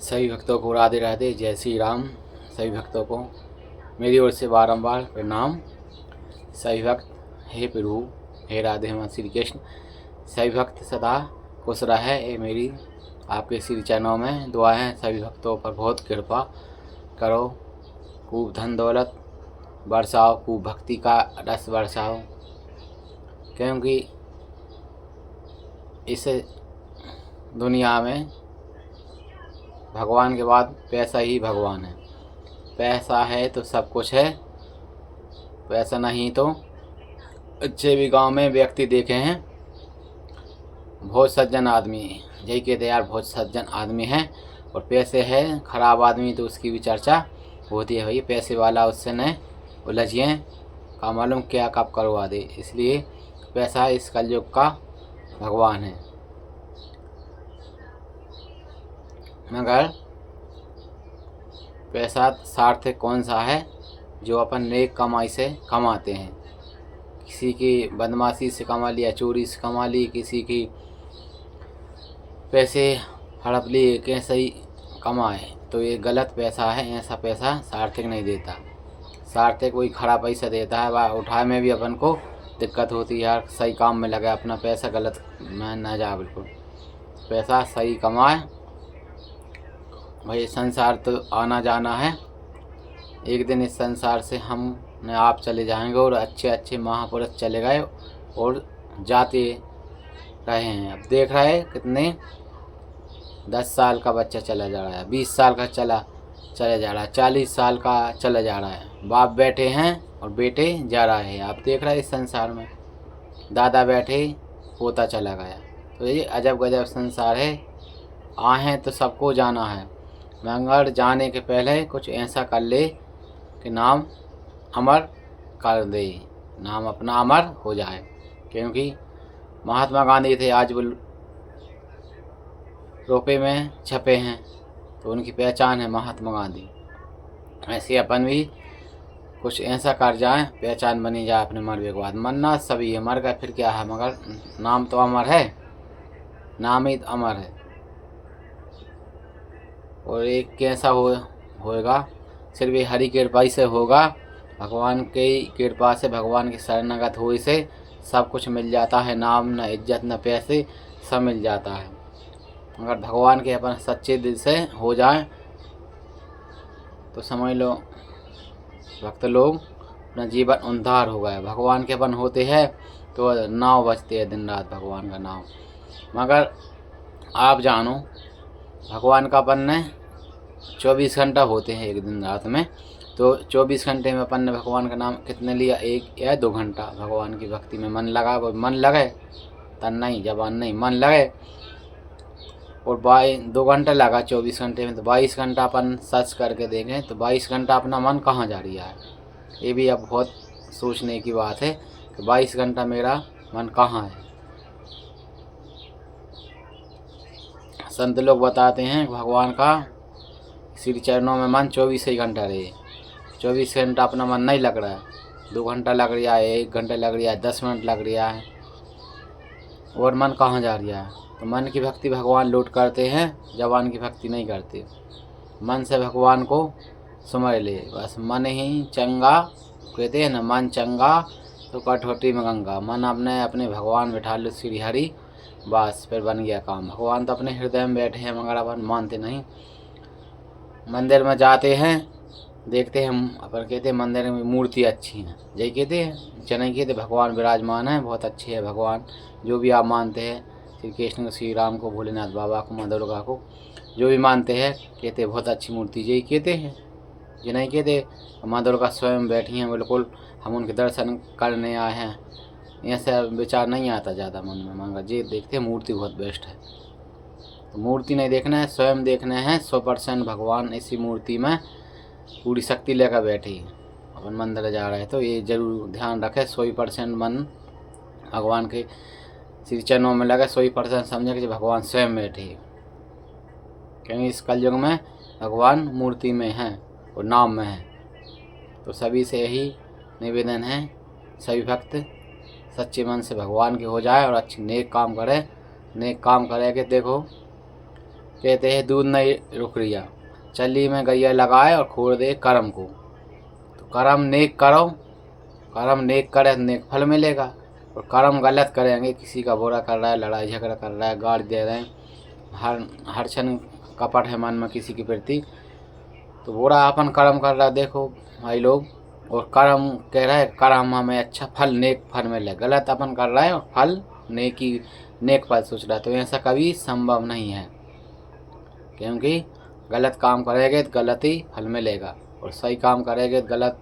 सभी भक्तों को राधे राधे, जय श्री राम। सभी भक्तों को मेरी ओर से बारंबार प्रणाम। सभी भक्त, हे प्रभु, हे राधे माँ श्री कृष्ण, सभी भक्त सदा खुश रहे, ये मेरी आपके श्री चरणों में दुआ है। सभी भक्तों पर बहुत कृपा करो, खूब धन दौलत बरसाओ, खूब भक्ति का रस बरसाओ, क्योंकि इस दुनिया में भगवान के बाद पैसा ही भगवान है। पैसा है तो सब कुछ है, पैसा नहीं तो अच्छे भी गांव में व्यक्ति देखे हैं, बहुत सज्जन आदमी है, यही कहते यार बहुत सज्जन आदमी है, और पैसे है खराब आदमी तो उसकी भी चर्चा होती है। भाई पैसे वाला उससे न उलझिए, का मालूम क्या कब करवा दे। इसलिए पैसा इस कलयुग का भगवान है। मगर पैसा सार्थक कौन सा है? जो अपन नेक कमाई से कमाते हैं। किसी की बदमाशी से कमा लिया, चोरी से कमा ली, किसी की पैसे हड़प लिए, कैसे ही कमाए तो ये गलत पैसा है। ऐसा पैसा सार्थक नहीं देता। सार्थक कोई खराब पैसा देता है, वह उठाए में भी अपन को दिक्कत होती है यार, सही काम में लगे, अपना पैसा गलत में ना जा। बिल्कुल पैसा सही कमाए। भाई संसार तो आना जाना है, एक दिन इस संसार से हम आप चले जाएंगे, और अच्छे अच्छे महापुरुष चले गए और जाते रहे हैं। अब देख रहे हैं कितने 10 साल का बच्चा चला जा रहा है, 20 साल का चला जा रहा है, 40 साल का चला जा रहा है। बाप बैठे हैं और बेटे जा रहा है। आप देख रहे हैं इस संसार में दादा बैठे, पोता चला गया। तो ये अजब गजब संसार है। आए तो सबको जाना है, मगर जाने के पहले कुछ ऐसा कर ले कि नाम अमर कर दे, नाम अपना अमर हो जाए। क्योंकि महात्मा गांधी थे, आज वो रुपये में छपे हैं तो उनकी पहचान है महात्मा गांधी। ऐसे अपन भी कुछ ऐसा कर जाए, पहचान बनी जाए अपने मरने के बाद। मरना सभी है, मर गए फिर क्या है, मगर नाम तो अमर है, नाम ही अमर है। और एक कैसा होएगा, सिर्फ ये हरि कृपा से होगा। भगवान की कृपा से, भगवान की शरणागत होने से सब कुछ मिल जाता है। नाम न इज्जत न पैसे, सब मिल जाता है। अगर भगवान के अपन सच्चे दिल से हो जाए तो समझ लो भक्त लोग अपना जीवन उद्धार हो गया। भगवान के अपन होते हैं तो नाव बजते हैं दिन रात, भगवान का नाम। मगर आप जानो भगवान का अपन ने 24 घंटा होते हैं एक दिन रात में, तो 24 घंटे में अपन ने भगवान का नाम कितने लिया? 1 या 2 घंटा भगवान की भक्ति में मन लगा। वो मन लगे तन नहीं, जबान नहीं, मन लगे। और 2 घंटे लगा 24 घंटे में, तो 22 घंटा अपन सर्च करके देखें तो 22 घंटा अपना मन कहाँ जा रहा है। ये भी अब बहुत सोचने की बात है कि 22 घंटा मेरा मन कहाँ है। संत लोग बताते हैं भगवान का श्री चरणों में मन 24 ही घंटा रहे। 24 घंटा अपना मन नहीं लग रहा है, 2 घंटा लग रहा है, 1 घंटा लग रहा है, 10 मिनट लग रहा है, और मन कहाँ जा रहा है। तो मन की भक्ति भगवान लूट करते हैं, जबान की भक्ति नहीं करते। मन से भगवान को समझ ले, बस मन ही चंगा, कहते हैं ना, मन चंगा तो कठौती में गंगा। मन अपने अपने भगवान बैठा लो श्री हरि, बस फिर बन गया काम। भगवान तो अपने हृदय में बैठे हैं, मगर अपन मानते नहीं। मंदिर में जाते हैं, देखते हैं, हम अपन कहते हैं मंदिर में मूर्ति अच्छी है, यही कहते हैं, नहीं कहते भगवान विराजमान है, बहुत अच्छे है भगवान। जो भी आप मानते हैं, श्री कृष्ण को, श्री राम को, भोलेनाथ बाबा को, माँ दुर्गा को, जो भी मानते हैं, कहते हैं बहुत अच्छी मूर्ति, यही कहते हैं। ये नहीं कहते माँ दुर्गा स्वयं बैठी हैं, बिल्कुल हम उनके दर्शन करने आए हैं, ऐसा विचार नहीं आता ज़्यादा मन में। मगर जी देखते हैं मूर्ति बहुत बेस्ट है। तो मूर्ति नहीं देखना है, स्वयं देखना है। 100% भगवान इसी मूर्ति में पूरी शक्ति लेकर बैठी है। अपन मंदिर जा रहे हैं तो ये जरूर ध्यान रखें, 100% मन भगवान के श्री चरणों में लगे, 100% समझे कि भगवान स्वयं बैठे हैं। क्योंकि इस कलयुग में भगवान मूर्ति में है और नाम में है। तो सभी से यही निवेदन है, सभी भक्त सच्चे मन से भगवान के हो जाए और अच्छे नेक काम करे। नेक काम करेंगे, देखो कहते हैं दूध नहीं रुक रिया, चली में गैया लगाए और खोड़ दे कर्म को। तो कर्म नेक करो, कर्म नेक करे नेक फल मिलेगा, और कर्म गलत करेंगे, किसी का बुरा कर रहा है, लड़ाई झगड़ा कर रहा है, गाड़ दे रहे हैं, हर क्षण कपट है मन में किसी के प्रति, तो बुरा अपन कर्म कर रहा है। देखो भाई लोग, और कर्म कह रहा है कर्म हमें अच्छा फल नेक फल मिले, गलत अपन कर रहा है और फल नेक फल सोच रहा है, तो ऐसा कभी संभव नहीं है, क्योंकि गलत काम करेंगे तो गलत ही फल मिलेगा, और सही काम करेंगे तो गलत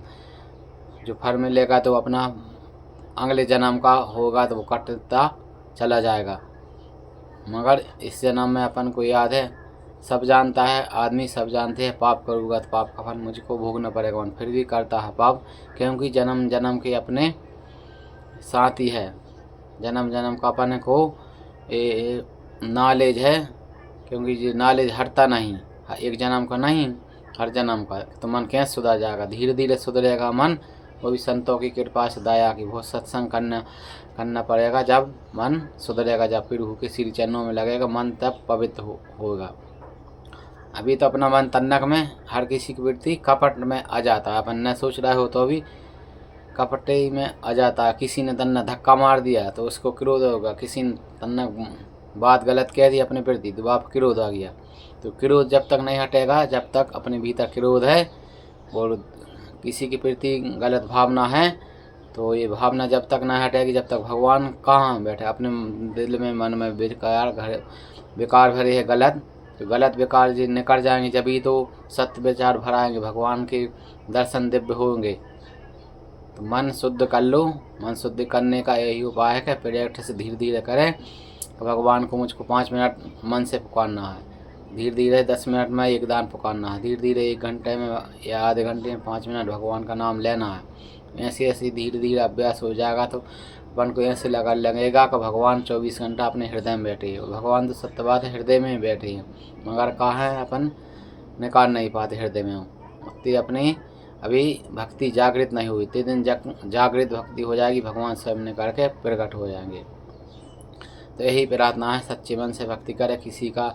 जो फल मिलेगा तो अपना अगले जन्म का होगा तो वो कटता चला जाएगा। मगर इस जन्म में अपन को याद है, सब जानता है आदमी, सब जानते हैं पाप करूँगा तो पाप का फल मुझको भोगना पड़ेगा, फिर भी करता है पाप, क्योंकि जन्म जन्म के अपने साथी है, जन्म जन्म का अपन को नॉलेज है, क्योंकि ये नॉलेज हटता नहीं, एक जन्म का नहीं हर जन्म का। तो मन कैसे सुधर जाएगा, धीरे धीरे सुधरेगा मन, वो भी संतों की कृपा से, दया की, बहुत सत्संग करना पड़ेगा, जब मन सुधरेगा, जब प्रभु के श्री चरणों में लगेगा मन, तब पवित्र होगा। अभी तो अपना मन तन्नक में हर किसी की वृत्ति कपट में आ जाता है, अपन न सोच रहे हो तो भी कपटे में आ जाता है। किसी ने तन्ना धक्का मार दिया तो उसको क्रोध होगा, किसी ने तन्ना बात गलत कह दी अपने प्रति तो बाप क्रोध आ गया। तो क्रोध जब तक नहीं हटेगा, जब तक अपने भीतर क्रोध है और किसी के प्रति गलत भावना है, तो ये भावना जब तक नहीं हटेगी, जब तक भगवान कहाँ बैठे, अपने दिल में मन में विकार भरे है गलत, तो गलत विकार जी निकल जाएंगे, जब ही तो सत्य विचार भराएंगे, भगवान के दर्शन दिव्य होंगे। तो मन शुद्ध कर लो, मन शुद्ध करने का यही उपाय है कि प्रोजेक्ट से धीरे धीरे करें। तो भगवान को मुझको 5 मिनट मन से पुकारना है, धीरे धीरे 10 मिनट में एक दान पुकारना है, धीरे धीरे 1 घंटे में या आधे घंटे में 5 मिनट भगवान का नाम लेना है। ऐसे ऐसे धीरे धीरे अभ्यास हो जाएगा तो अपन को ऐसे लगेगा कि भगवान 24 घंटा अपने हृदय में बैठे हैं। भगवान तो सत्य बात है, हृदय में बैठे हैं, मगर कहाँ है अपन निकाल नहीं पाते हृदय में। उतनी अपनी अभी भक्ति जागृत नहीं हुई, इतने दिन जागृत भक्ति हो जाएगी, भगवान स्वयं ने करके प्रकट हो जाएंगे। तो यही प्रार्थना है, सच्चे मन से भक्ति करे, किसी का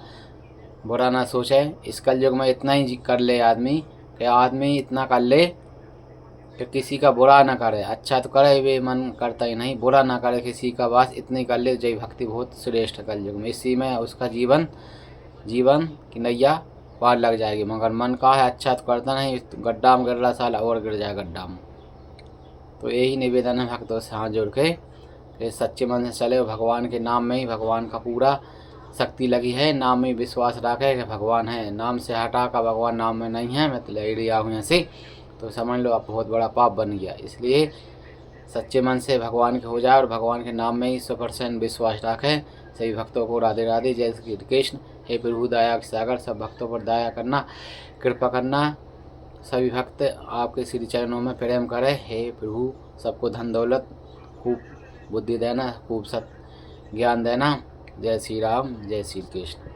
बुरा ना सोचे। इस कलयुग में इतना ही कर ले आदमी, कि आदमी इतना कर ले कि किसी का बुरा ना करे, अच्छा तो करे वे मन करता ही नहीं, बुरा ना करे किसी का, बस इतनी कर ले, जय भक्ति बहुत श्रेष्ठ है कलयुग में। इसी में उसका जीवन की नैया पार लग जाएगी। मगर मन का है अच्छा तो करता नहीं, गड्ढा में गिर रहा साल और गिर जाए गड्ढा में। तो यही निवेदन है भक्तों से हाथ जोड़ के सच्चे मन से चले, भगवान के नाम में ही भगवान का पूरा शक्ति लगी है, नाम में विश्वास रखे कि भगवान है, नाम से हटा का भगवान नाम में नहीं है, मैं तो ले लिया हूँ ऐसे, तो समझ लो अब बहुत बड़ा पाप बन गया। इसलिए सच्चे मन से भगवान के हो जाए और भगवान के नाम में ही 100% विश्वास रखें। सभी भक्तों को राधे राधे, जय श्री कृष्ण। हे प्रभु दया के सागर, सब भक्तों पर दया करना, कृपा करना, सभी भक्त आपके श्री चरणों में प्रेम करें। हे प्रभु सबको धन दौलत खूब बुद्धि देना, खूब सत ज्ञान देना। जय श्री राम, जय श्री कृष्ण।